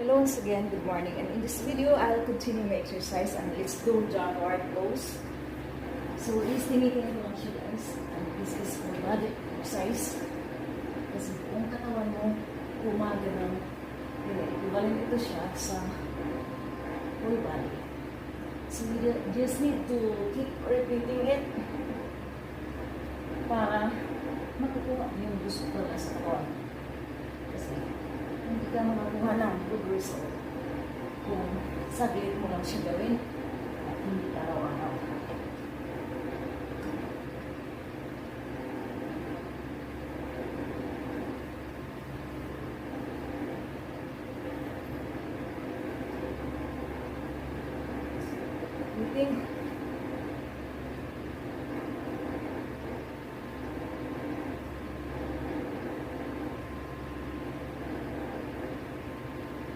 Hello once again, good morning. And in this video, I'll continue my exercise and let's do downward pose. So, tinitingnan ko lang siya guys. And this is for body exercise. Kasi kung katawan mo, gumagalaw, equivalent ito siya sa whole body. So, you just need to keep repeating it para makukuha yung gusto ko sa katawan. Kasi, hindi ka makakuha ng good result kung saglit mo lang siya gawin at hindi ka araw-araw. You think